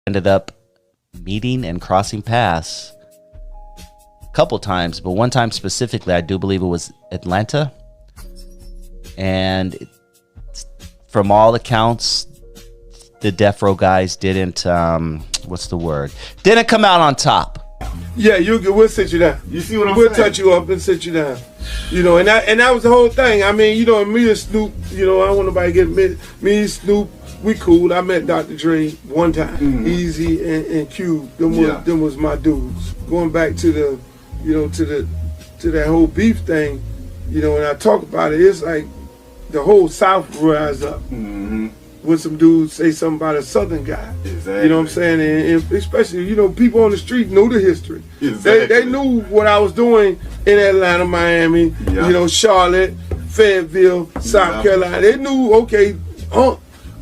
ended up meeting and crossing paths a couple times, but one time specifically, I do believe it was Atlanta. And from all accounts, the Death Row guys didn't, didn't come out on top. Yeah, we'll sit you down. You see what I'm saying? We'll touch you up and sit you down. You know, and that was the whole thing. I mean, you know, me and Snoop, you know, I don't want nobody to get me and Snoop, we cool. I met Dr. Dre one time. Easy and Cube. Them was my dudes. Going back to the, you know, to that whole beef thing, you know, when I talk about it, it's like the whole South rise up. When some dudes say something about a Southern guy. Exactly. You know what I'm saying? And especially, you know, people on the street know the history. Exactly. They knew what I was doing in Atlanta, Miami, you know, Charlotte, Fayetteville, South Carolina. They knew, okay,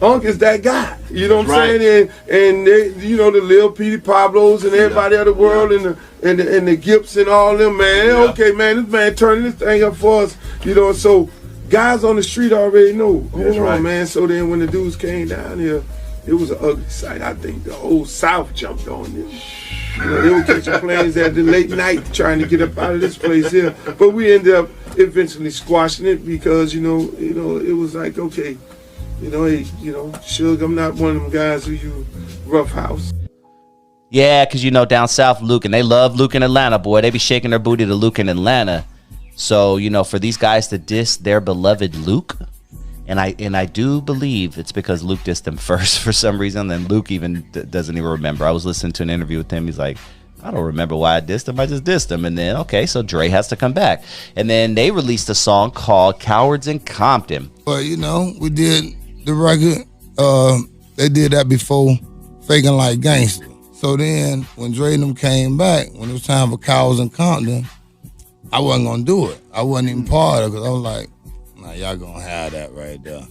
Unc is that guy. You know what I'm saying? And they, you know, the Lil Petey Pablos and everybody of the world and the Gips and all them, man. Okay, man, this man turning this thing up for us. You know, so guys on the street already know. Hold on, man. So then when the dudes came down here, it was an ugly sight. I think the whole South jumped on this. You know, they were catching planes at the late night trying to get up out of this place here. But we ended up eventually squashing it because, you know, it was like, okay, you know, hey, you know, Suge, I'm not one of them guys who you roughhouse. Yeah, because, you know, down south, Luke, and they love Luke in Atlanta, boy. They be shaking their booty to Luke in Atlanta. So, you know, for these guys to diss their beloved Luke, and I do believe it's because Luke dissed him first for some reason, and Luke even doesn't even remember. I was listening to an interview with him. He's like, I don't remember why I dissed him. I just dissed him. And then, okay, so Dre has to come back. And then they released a song called Cowards in Compton. Well, you know, we did the record. They did that before Faking Like Gangster. So then when Dre and them came back, when it was time for Cowards in Compton, I wasn't going to do it. I wasn't even part of it because I was like, nah, y'all going to have that right there.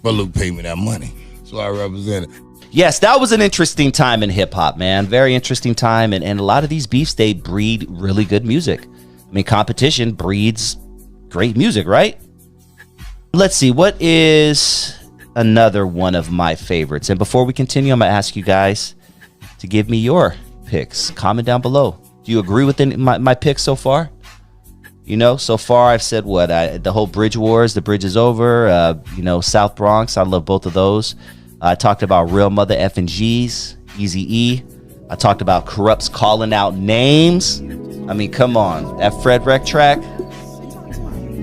But Luke paid me that money, so I represented. Yes, that was an interesting time in hip-hop, man. Very interesting time. And a lot of these beefs, they breed really good music. I mean, competition breeds great music, right? Let's see, what is another one of my favorites? And before we continue, I'm going to ask you guys to give me your picks. Comment down below. Do you agree with my picks so far? You know, so far I've said what? The whole Bridge Wars, The Bridge is Over, you know, South Bronx. I love both of those. I talked about Real Mother F and G's, Eazy-E. I talked about Corrupt's Calling Out Names. I mean, come on. That Fred Wreck track,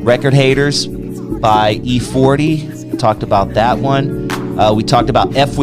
Record Haters by E40. Talked about that one. We talked about F with